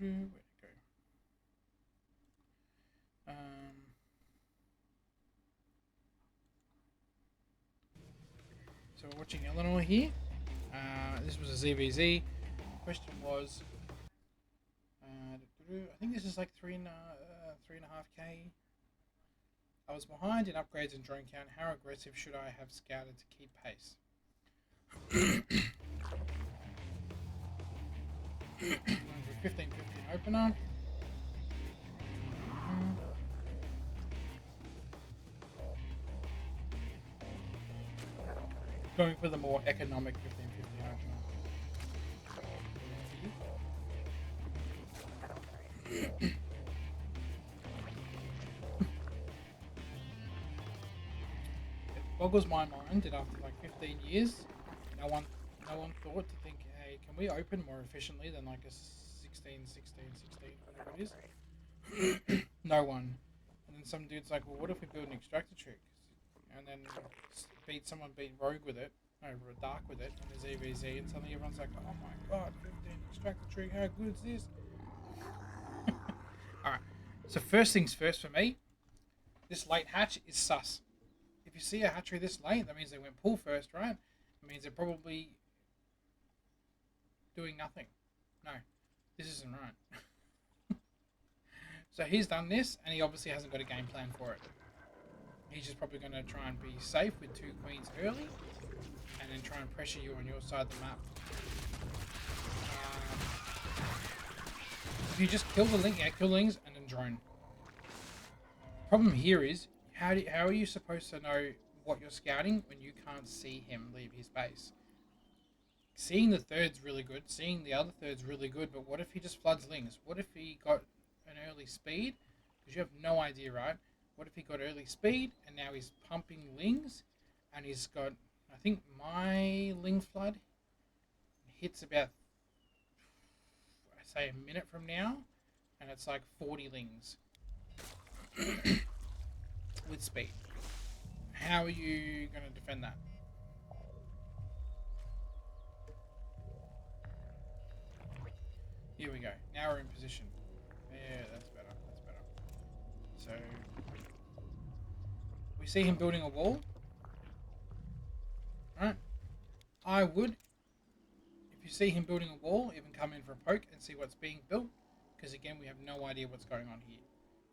Where'd it go? So we're watching Eleanor here. This was a ZvZ. Question was, I think this is like 3.5k. I was behind in upgrades and drone count. How aggressive should I have scouted to keep pace? 15-15 opener. Going for the more economic 15-15 opener. It boggles my mind that after like 15 years, no one thought to think, hey, can we open more efficiently than like a 16, 16, 16, whatever it is? No one. And then some dude's like, well, what if we build an extractor trick? And then beat rogue with it, over a dark with it, and there's ZvZ, and suddenly everyone's like, oh my god, 15 extractor trick, how good is this? Alright, so first things first for me, this late hatch is sus. If you see a hatchery this late, that means they went pull first, right? It means they're probably doing nothing. No, this isn't right. So he's done this, and he obviously hasn't got a game plan for it. He's just probably going to try and be safe with 2 queens early, and then try and pressure you on your side of the map. If you just kill the lings and then drone. Problem here is, how are you supposed to know what you're scouting when you can't see him leave his base? Seeing the third's really good, seeing the other third's really good, but what if he just floods lings? What if he got an early speed? Because you have no idea, right? What if he got early speed and now he's pumping lings and he's got, I think my ling flood hits about, I say a minute from now, and it's like 40 lings with speed. How are you going to defend that? Here we go. Now we're in position. Yeah, that's better. That's better. So we see him building a wall. Alright. I would, if you see him building a wall, even come in for a poke and see what's being built. Because again, we have no idea what's going on here.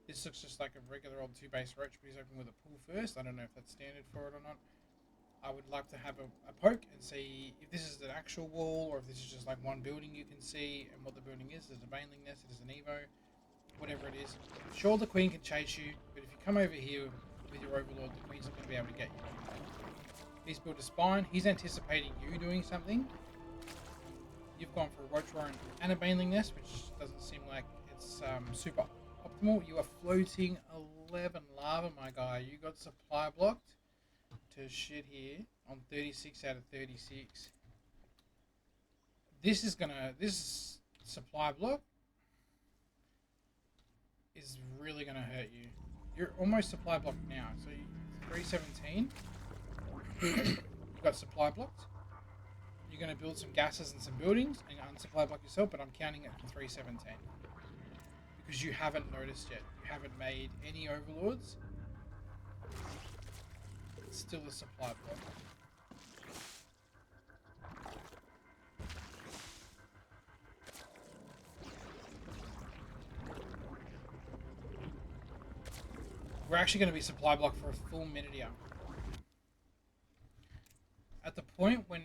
This looks just like a regular old 2-base roach, but he's open with a pull first. I don't know if that's standard for it or not. I would like to have a poke and see if this is an actual wall or if this is just like one building you can see and what the building is. There's a baneling nest, it is an evo, whatever it is. Sure, the queen can chase you, but if you come over here with your overlord, the queen's not going to be able to get you. He's built a spine. He's anticipating you doing something. You've gone for a roach warren and a baneling nest, which doesn't seem like it's super optimal. You are floating 11 lava, my guy. You got supply blocked to shit here on 36 out of 36. This supply block is really gonna hurt you. You're almost supply blocked now, so 317. You got supply blocked. You're gonna build some gases and some buildings and unsupply block yourself, but I'm counting it from 317 because you haven't noticed yet. You haven't made any overlords. It's still a supply block. We're actually going to be supply blocked for a full minute here. At the point when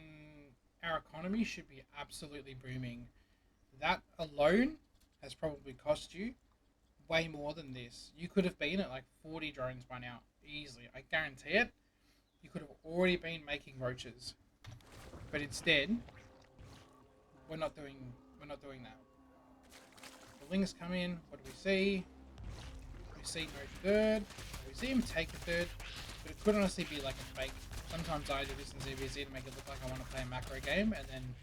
our economy should be absolutely booming, that alone has probably cost you way more than this. You could have been at like 40 drones by now, easily. I guarantee it. You could have already been making roaches. But instead, we're not doing that. The lings come in, what do we see? We see no third. We see him take the third, but it could honestly be like a fake. Sometimes I do this in ZvZ to make it look like I want to play a macro game, and then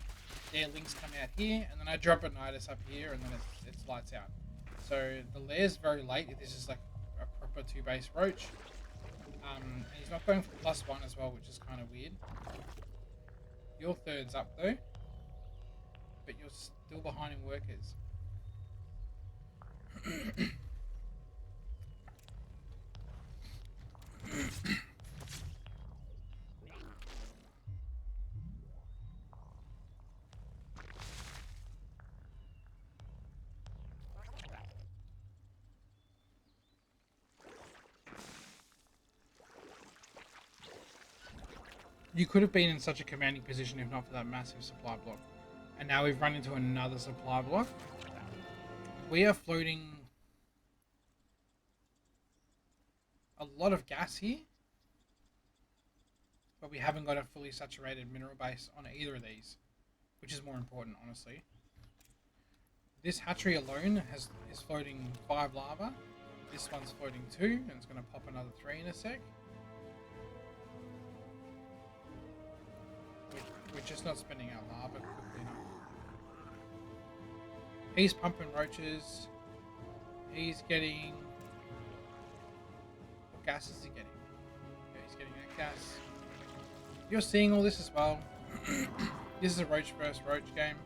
their links come out here, and then I drop a Nidus up here, and then it's lights out. So the lair's very late if this is like a proper 2-base roach. And he's not going for +1 as well, which is kind of weird. Your third's up though, but you're still behind in workers. You could have been in such a commanding position if not for that massive supply block. And now we've run into another supply block. We are floating a lot of gas here, but we haven't got a fully saturated mineral base on either of these, which is more important, honestly. This hatchery alone is floating 5 lava. This one's floating 2, and it's going to pop another 3 in a sec. We're just not spending our lava quickly enough. He's pumping roaches. He's getting... What gas is he getting? Okay, he's getting that gas. You're seeing all this as well. This is a roach versus roach game.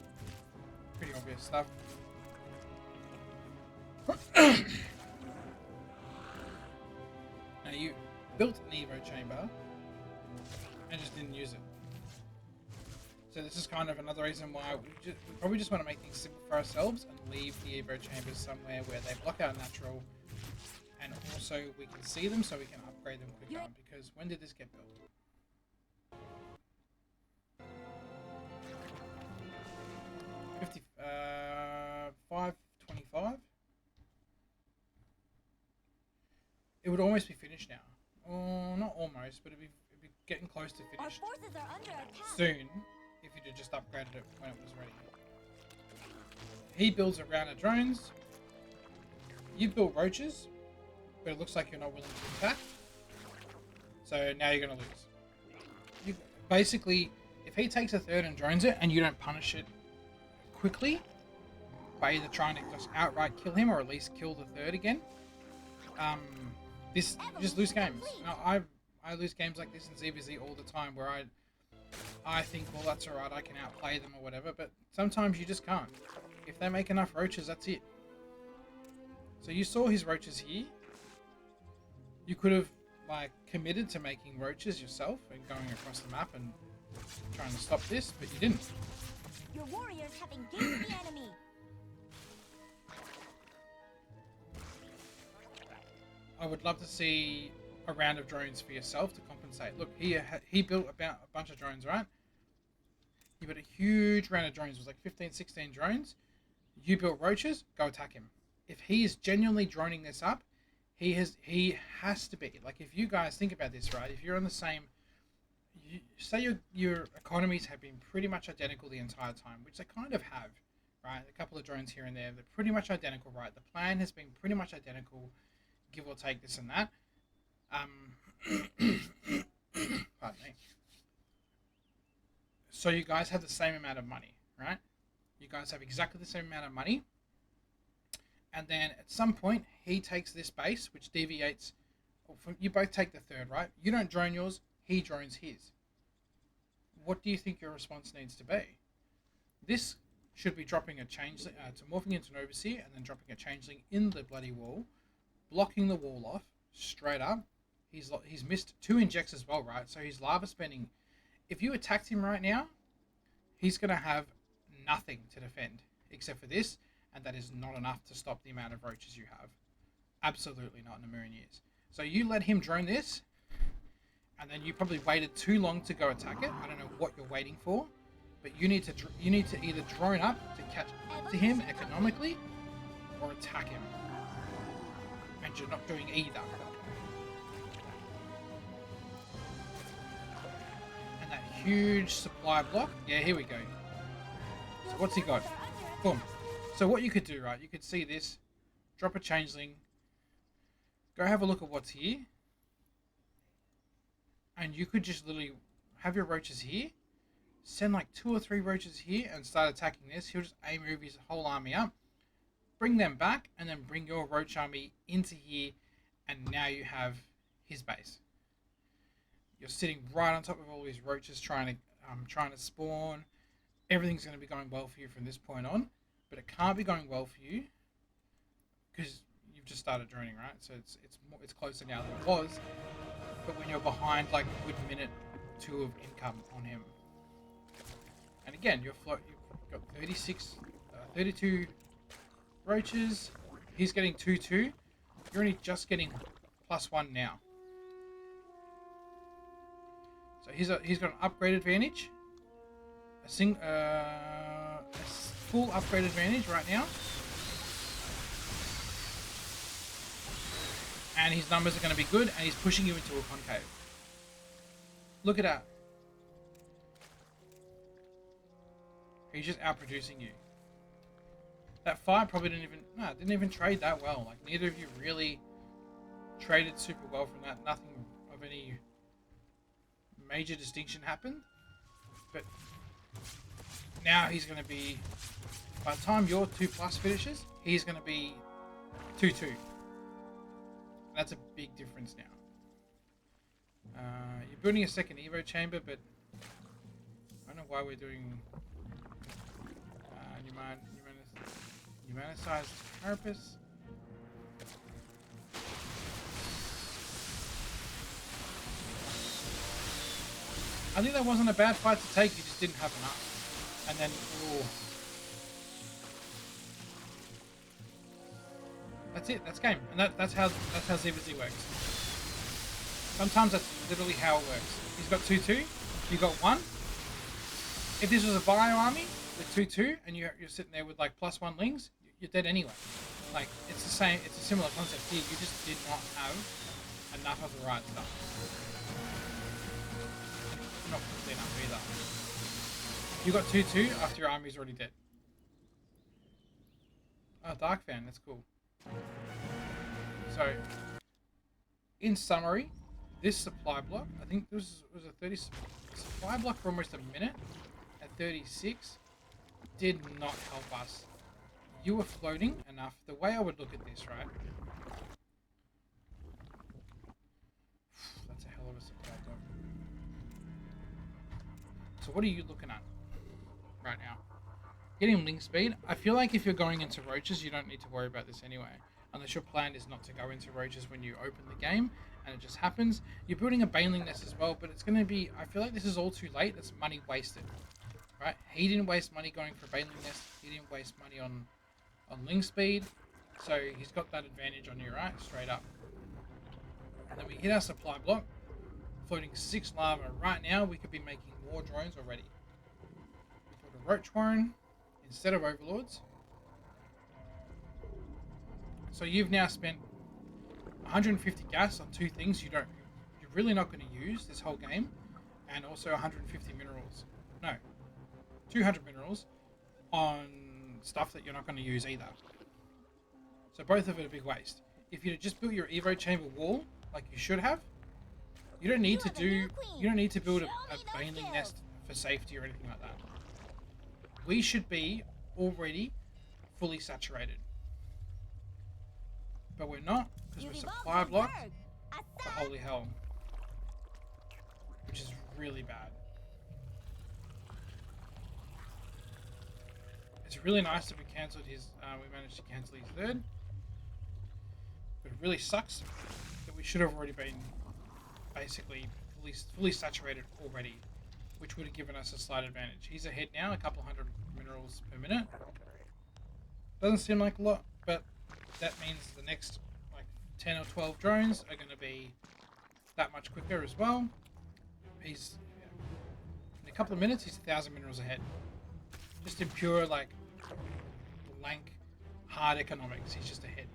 Pretty obvious stuff. Now you built an Evo chamber and just didn't use it. So this is kind of another reason why we probably just want to make things simple for ourselves and leave the Evo chambers somewhere where they block our natural, and also we can see them so we can upgrade them quicker. Because when did this get built? 525. It would almost be finished now. Oh, not almost, but it'd be getting close to finished soon if you'd have just upgraded it when it was ready. He builds a round of drones. You built roaches, but it looks like you're not willing to attack. So now you're going to lose. You basically, if he takes a third and drones it and you don't punish it quickly by either trying to just outright kill him or at least kill the third again, you just lose games. Now, I lose games like this in ZvZ all the time where I think, well, that's alright, I can outplay them or whatever, but sometimes you just can't. If they make enough roaches, that's it. So you saw his roaches here. You could have like committed to making roaches yourself and going across the map and trying to stop this, but you didn't. Your warriors have engaged the enemy. I would love to see a round of drones for yourself to compensate. Look, he built about a bunch of drones, right? He built a huge round of drones. It was like 15, 16 drones. You built roaches, go attack him. If he is genuinely droning this up, he has to be. Like, if you guys think about this, right? If you're on the same... say your economies have been pretty much identical the entire time, which they kind of have, right? A couple of drones here and there. They're pretty much identical, right? The plan has been pretty much identical, give or take this and that. Pardon me. So you guys have the same amount of money, right? You guys have exactly the same amount of money. And then at some point, he takes this base, which deviates. You both take the third, right? You don't drone yours, he drones his. What do you think your response needs to be? This should be dropping a changeling, to morphing into an overseer, and then dropping a changeling in the bloody wall, blocking the wall off straight up. He's missed 2 injects as well, right? So he's lava spending. If you attacked him right now, he's going to have nothing to defend except for this, and that is not enough to stop the amount of roaches you have. Absolutely not in a million years. So you let him drone this, and then you probably waited too long to go attack it. I don't know what you're waiting for, but you need to either drone up to catch up to him economically, or attack him. And you're not doing either. And that huge supply block. Yeah, here we go. So what's he got? Boom. So what you could do, right? You could see this. Drop a changeling. Go have a look at what's here. And you could just literally have your roaches here. Send like 2 or 3 roaches here and start attacking this. He'll just move his whole army up. Bring them back and then bring your roach army into here. And now you have his base. You're sitting right on top of all these roaches trying to spawn. Everything's going to be going well for you from this point on. But it can't be going well for you because you've just started droning, right? So it's closer now than it was. But when you're behind like a good minute, 2 of income on him, and again you've got 32 roaches. He's getting 2-2. You're only just getting +1 now. So he's got an upgrade advantage. A full upgrade advantage right now. And his numbers are going to be good, and he's pushing you into a concave. Look at that. He's just outproducing you. That fight probably didn't even trade that well. Like, neither of you really traded super well from that. Nothing of any major distinction happened. But now he's going to be, by the time your 2+ finishes, he's going to be 2-2. That's a big difference now. You're building a second Evo chamber, but I don't know why we're doing pneumaticized carapace. I think that wasn't a bad fight to take, you just didn't have enough. And then, ooh. That's it, that's game. And that's how ZvZ works. Sometimes that's literally how it works. He's got 2-2, you got 1. If this was a bio army with 2-2 and you're sitting there with like +1 lings, you're dead anyway. Like, it's the same, it's a similar concept here. You just did not have enough of the right stuff. Not quickly enough either. You got 2-2 after your army's already dead. Oh, Dark Fan, that's cool. So, in summary, this supply block, I think this was a 30 supply block for almost a minute at 36, did not help us. You were floating enough. The way I would look at this, right? That's a hell of a supply block. So what are you looking at right now? Getting link speed. I feel like if you're going into roaches, you don't need to worry about this anyway. Unless your plan is not to go into roaches when you open the game, and it just happens. You're building a baneling nest as well, but it's going to be... I feel like this is all too late. It's money wasted. Right? He didn't waste money going for a baneling nest. He didn't waste money on link speed. So he's got that advantage on you, right? Straight up. And then we hit our supply block. Floating 6 lava. Right now, we could be making more drones already. We put a roach warren instead of overlords. So you've now spent 150 gas on 2 things you're really not going to use this whole game, and also 150 minerals. No, 200 minerals on stuff that you're not going to use either. So both of it a big waste. If you'd just built your Evo chamber wall like you should have, you don't need to build a baneling nest for safety or anything like that. We should be already fully saturated. But we're not, because we're supply blocked for holy hell. Which is really bad. It's really nice that we cancelled his, we managed to cancel his 3rd. But it really sucks that we should have already been basically fully saturated already, which would have given us a slight advantage. He's ahead now, a couple 100 minerals per minute. Doesn't seem like a lot, but that means the next like 10 or 12 drones are going to be that much quicker as well. He's in a couple of minutes, he's 1,000 minerals ahead. Just in pure like blank hard economics, he's just ahead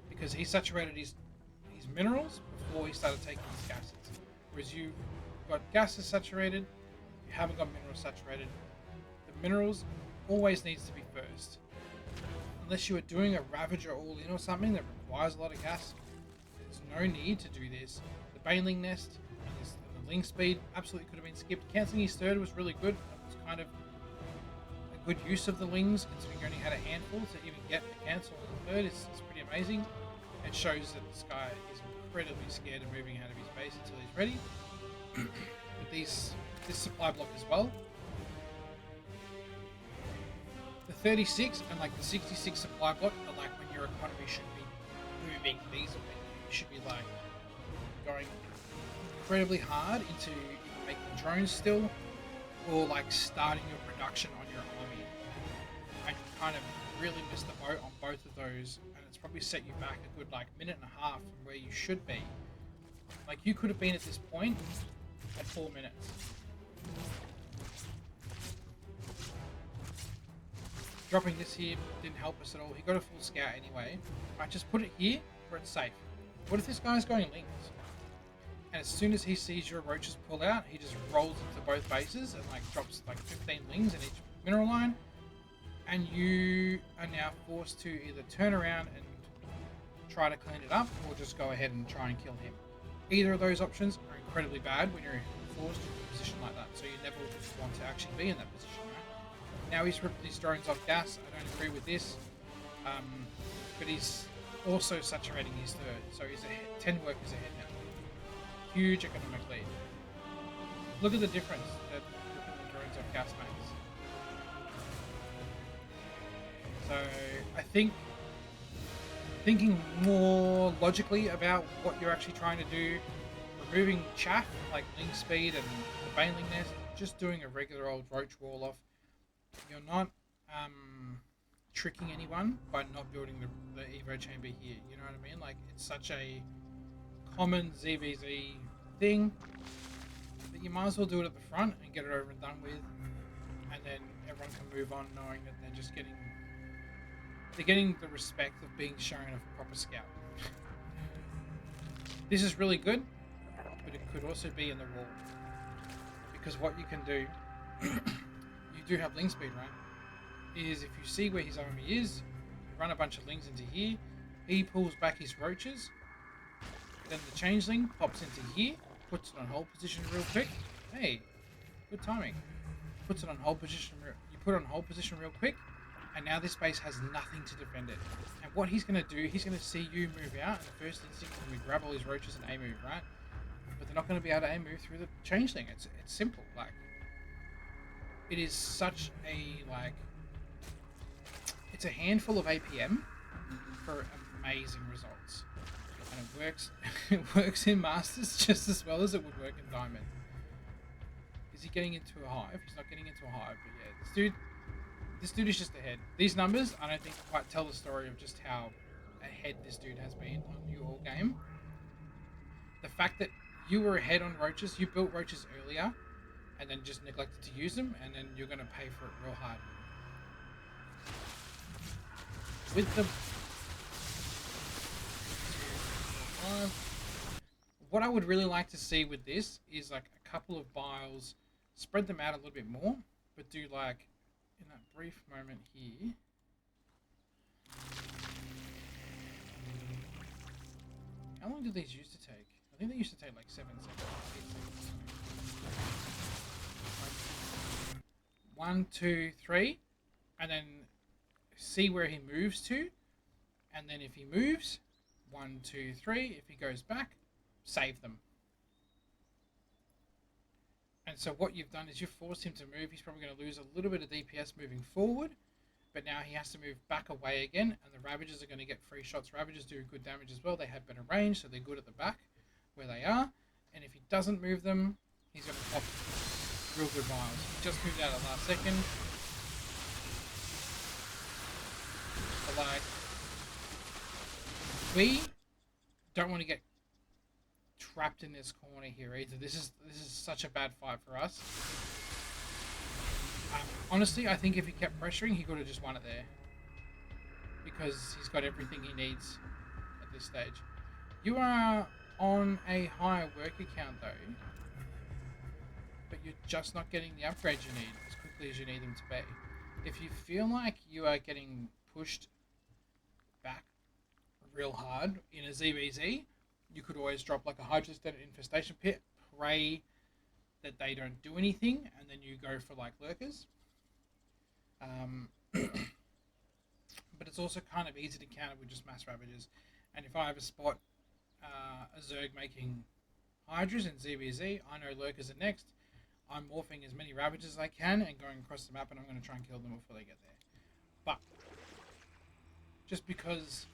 because he saturated his minerals before he started taking his gases. Whereas you've got gases saturated, you haven't got minerals saturated. The minerals always needs to be first. Unless you are doing a Ravager all-in or something that requires a lot of gas, there's no need to do this. The baneling nest and the link speed absolutely could have been skipped. Cancelling his 3rd was really good. It was kind of a good use of the lings, considering you only had a handful to even get a cancel on the 3rd. It's pretty amazing. It shows that this guy is incredibly scared of moving out of his base until he's ready. With this supply block as well. The 36 and like the 66 supply block are like when you're your economy should be booming feasibly. You should be like going incredibly hard into making drones still, or like starting your production on your army. And you kind of really missed the boat on both of those, and it's probably set you back a good like minute and a half from where you should be. Like you could have been at this point at 4 minutes. Dropping this here didn't help us at all. He got a full scout anyway. I just put it here where it's safe. What if this guy's going links? And as soon as he sees your roaches pull out, he just rolls into both bases and like drops like 15 lings in each mineral line. And you are now forced to either turn around and try to clean it up, or just go ahead and try and kill him. Either of those options are incredibly bad when you're forced into a position like that. So you never want to actually be in that position, right? Now he's ripped these drones off gas. I don't agree with this. But he's also saturating his third. So he's ahead, 10 workers ahead now. Huge economic lead. Look at the difference that ripping the drones off gas makes. So I think thinking more logically about what you're actually trying to do, removing chaff like ling speed and the baneling nest, just doing a regular old roach wall off. You're not tricking anyone by not building the Evo chamber here. You know what I mean? Like it's such a common ZvZ thing that you might as well do it at the front and get it over and done with, and then everyone can move on knowing that they're just getting the respect of being shown a proper scout. This is really good, but it could also be in the wall, because what you can do, you do have ling speed, right? Is if you see where his army is, you run a bunch of lings into here, he pulls back his roaches, then the changeling pops into here, puts it on hold position real quick. Hey, good timing. Puts it on hold position. You put it on hold position real quick, and now this base has nothing to defend it. And what he's going to do, he's going to see you move out, and the first instinct is going to be grab all his roaches and A-move, right? But they're not going to be able to A-move through the changeling. It's simple. Like, it is such a, like, it's a handful of APM for amazing results. And it works, it works in Masters just as well as it would work in Diamond. Is he getting into a hive? He's not getting into a hive, but yeah, this dude is just ahead. These numbers, I don't think quite tell the story of just how ahead this dude has been on you all game. The fact that you were ahead on roaches, you built roaches earlier, and then just neglected to use them, and then you're going to pay for it real hard. With the... what I would really like to see with this is like a couple of biles, spread them out a little bit more, but do like, in that brief moment here, how long did these used to take? I think they used to take like 7 seconds, 8 seconds. 1, 2, 3, and then see where he moves to, and then if he moves, 1, 2, 3, if he goes back, save them. And so what you've done is you've forced him to move. He's probably going to lose a little bit of DPS moving forward, but now he has to move back away again, and the Ravagers are going to get free shots. Ravagers do good damage as well. They have better range, so they're good at the back where they are. And if he doesn't move them, he's going to pop real good miles. He just moved out at the last second. But like, we don't want to get trapped in this corner here either. This is such a bad fight for us. Honestly, I think if he kept pressuring, he could have just won it there, because he's got everything he needs at this stage. You are on a higher worker count though, but you're just not getting the upgrades you need as quickly as you need them to be. If you feel like you are getting pushed back real hard in a ZvZ, you could always drop like a Hydrostatic Infestation Pit, pray that they don't do anything, and then you go for like lurkers. But it's also kind of easy to counter with just mass Ravagers. And if I ever spot a Zerg making Hydras in ZvZ, I know lurkers are next. I'm morphing as many Ravagers as I can and going across the map, and I'm going to try and kill them before they get there. But Just because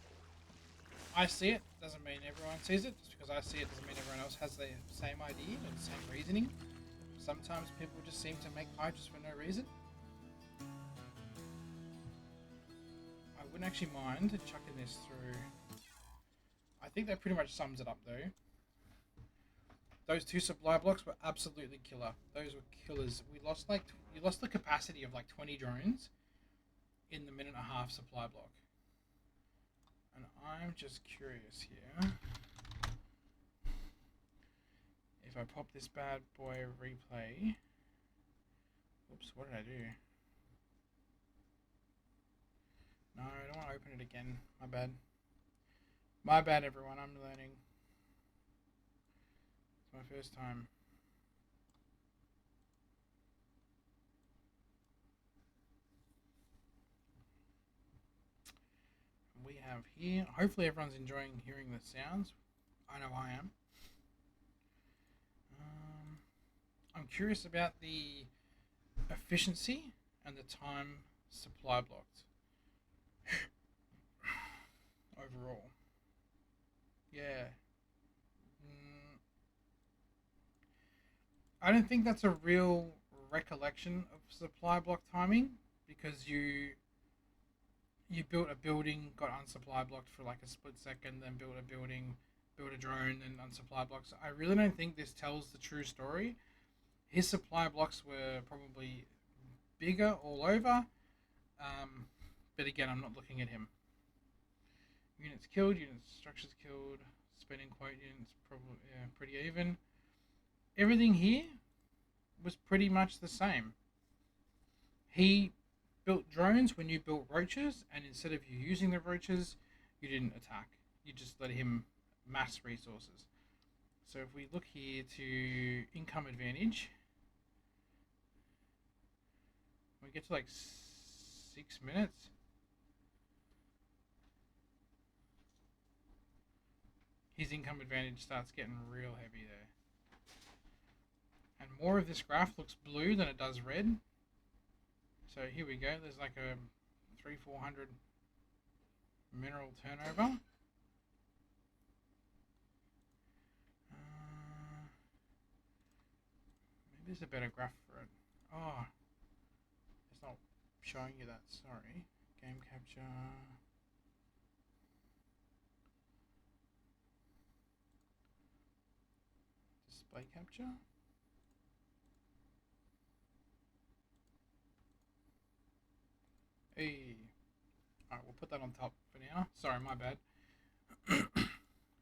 I see it doesn't mean everyone sees it. Just because I see it doesn't mean everyone else has the same idea and the same reasoning. Sometimes people just seem to make hydras for no reason. I wouldn't actually mind chucking this through. I think that pretty much sums it up though. Those 2 supply blocks were absolutely killer. Those were killers. We lost you lost the capacity of like 20 drones in the minute and a half supply block. And I'm just curious here. If I pop this bad boy replay. Oops, what did I do? No, I don't want to open it again. My bad. My bad, everyone. I'm learning. It's my first time. We have here. Hopefully everyone's enjoying hearing the sounds. I know I am. I'm curious about the efficiency and the time supply blocked. Overall. Yeah. I don't think that's a real recollection of supply block timing because you built a building, got unsupply blocked for like a split second, then built a building, built a drone, and unsupply blocks. I really don't think this tells the true story. His supply blocks were probably bigger all over, but again, I'm not looking at him. Units killed, units structures killed, spending quote units probably pretty even. Everything here was pretty much the same. He built drones when you built roaches, and instead of you using the roaches, you didn't attack. You just let him mass resources. So if we look here to income advantage, we get to like 6 minutes. His income advantage starts getting real heavy there. And more of this graph looks blue than it does red. So here we go. There's like a 300-400 mineral turnover. Maybe there's a better graph for it. Oh, it's not showing you that. Sorry. Game capture. Display capture. Hey. Alright, we'll put that on top for now. Sorry, my bad.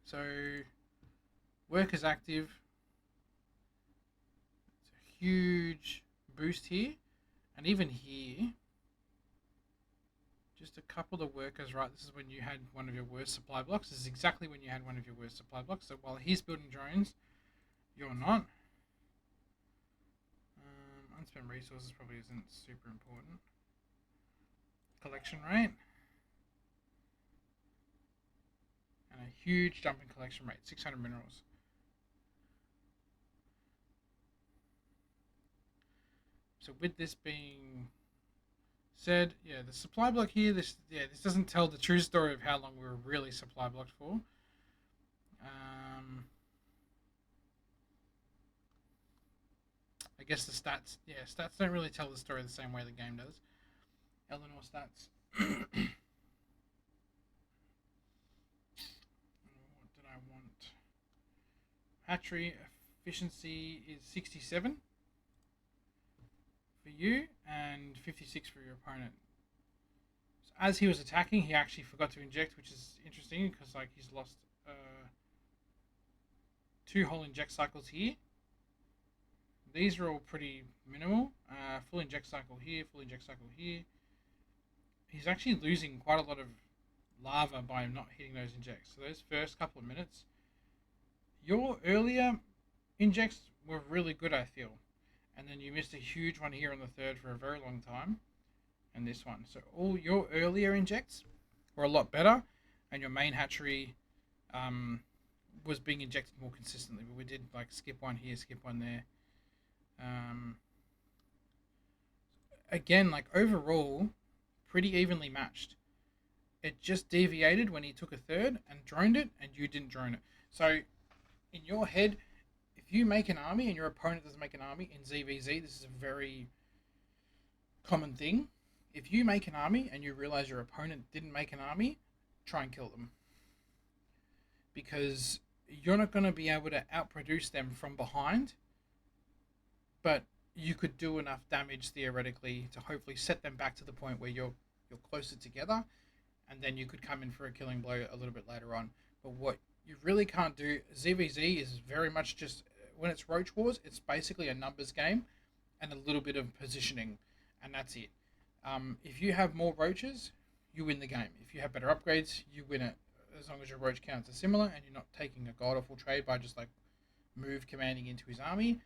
So, work is active. It's a huge boost here. And even here, just a couple of workers, right? This is when you had one of your worst supply blocks. This is exactly when you had one of your worst supply blocks. So while he's building drones, you're not. Unspent resources probably isn't super important. Collection rate. And a huge jump in collection rate, 600 minerals. So with this being said, yeah, the supply block here, this doesn't tell the true story of how long we were really supply blocked for. I guess the stats, stats don't really tell the story the same way the game does. Eleonore stats. What did I want? Hatchery efficiency is 67 for you and 56 for your opponent. So as he was attacking, he actually forgot to inject, which is interesting because like he's lost 2 whole inject cycles here. These are all pretty minimal. Full inject cycle here, full inject cycle here. He's actually losing quite a lot of lava by not hitting those injects. So those first couple of minutes, your earlier injects were really good, I feel. And then you missed a huge one here on the third for a very long time. And this one. So all your earlier injects were a lot better. And your main hatchery was being injected more consistently. But we did like skip one here, skip one there. Again, like overall, pretty evenly matched. It just deviated when he took a third and droned it, and you didn't drone it. So in your head, if you make an army and your opponent doesn't make an army in ZvZ, this is a very common thing. If you make an army and you realize your opponent didn't make an army, try and kill them. Because you're not going to be able to outproduce them from behind, but you could do enough damage theoretically to hopefully set them back to the point where you're closer together, and then you could come in for a killing blow a little bit later on. But what you really can't do, ZvZ is very much just, when it's Roach Wars, it's basically a numbers game and a little bit of positioning, and that's it. If you have more roaches, you win the game. If you have better upgrades, you win it, as long as your roach counts are similar and you're not taking a god awful trade by just like move commanding into his army.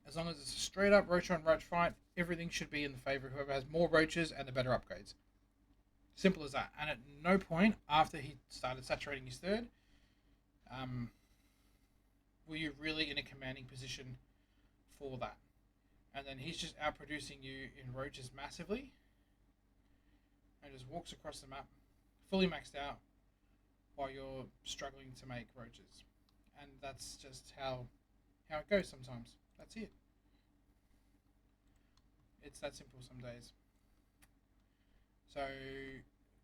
As long as it's a straight up roach on roach fight, everything should be in the favor of whoever has more roaches and the better upgrades. Simple as that. And at no point after he started saturating his third, were you really in a commanding position for that. And then he's just outproducing you in roaches massively, and just walks across the map, fully maxed out, while you're struggling to make roaches. And that's just how it goes sometimes. That's it. It's that simple some days. So,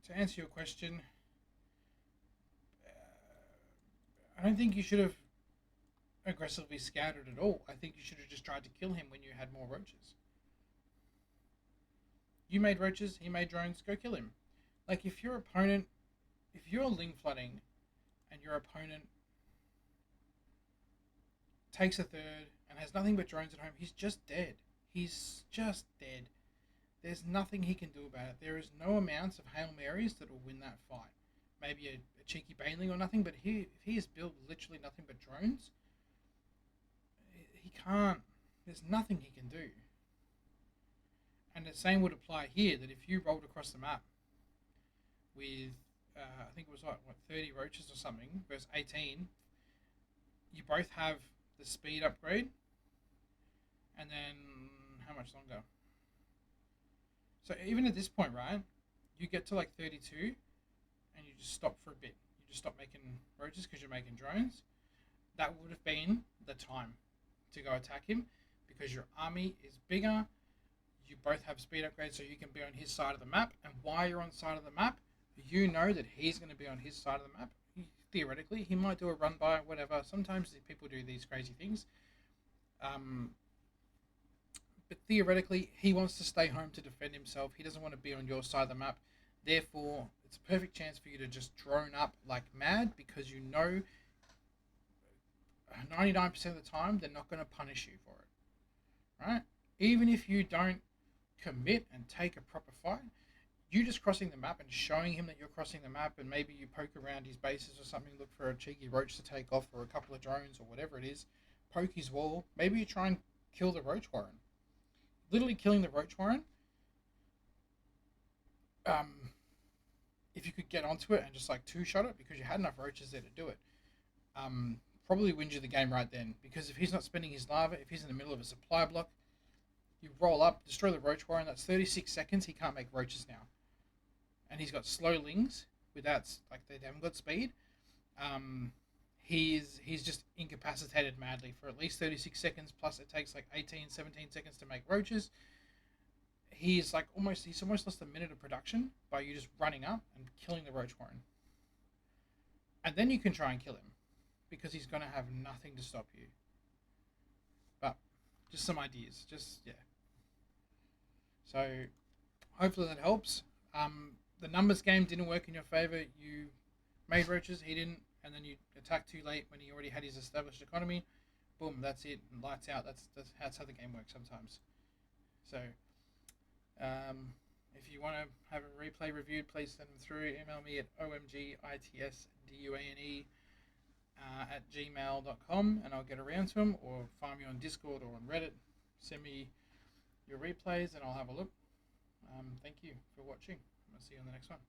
to answer your question, I don't think you should have aggressively scouted at all. I think you should have just tried to kill him when you had more roaches. You made roaches, he made drones, go kill him. Like, if you're ling flooding and your opponent takes a third and has nothing but drones at home, he's just dead. He's just dead. There's nothing he can do about it. There is no amounts of Hail Marys that will win that fight. Maybe a cheeky Baneling or nothing, but if he has built literally nothing but drones, he can't. There's nothing he can do. And the same would apply here, that if you rolled across the map with, I think it was 30 roaches or something, versus 18, you both have the speed upgrade, and then, how much longer? So even at this point, right, you get to like 32, and you just stop for a bit. You just stop making roaches because you're making drones. That would have been the time to go attack him, because your army is bigger. You both have speed upgrades, so you can be on his side of the map. And while you're on the side of the map, you know that he's going to be on his side of the map. Theoretically, he might do a run by, whatever. Sometimes people do these crazy things. But theoretically, he wants to stay home to defend himself. He doesn't want to be on your side of the map. Therefore, it's a perfect chance for you to just drone up like mad, because you know 99% of the time they're not going to punish you for it. Right? Even if you don't commit and take a proper fight, you just crossing the map and showing him that you're crossing the map, and maybe you poke around his bases or something, look for a cheeky roach to take off, or a couple of drones or whatever it is, poke his wall, maybe you try and kill the roach warren. Literally killing the roach warren, if you could get onto it and just like two-shot it, because you had enough roaches there to do it, probably wins you the game right then. Because if he's not spending his lava, if he's in the middle of a supply block, you roll up, destroy the roach warren, that's 36 seconds, he can't make roaches now. And he's got slow lings, without, like, they haven't got speed. He's just incapacitated madly for at least 36 seconds, plus it takes like 18, 17 seconds to make roaches. He's almost lost a minute of production by you just running up and killing the roach warren. And then you can try and kill him, because he's going to have nothing to stop you. But, just some ideas, yeah. So, hopefully that helps. The numbers game didn't work in your favor. You made roaches, he didn't, and then you attacked too late when he already had his established economy. Boom, that's it, and lights out. That's how the game works sometimes. So, if you want to have a replay reviewed, please send them through. Email me at omgitsdune at gmail.com, and I'll get around to them, or find me on Discord or on Reddit. Send me your replays and I'll have a look. Thank you for watching. I'll see you on the next one.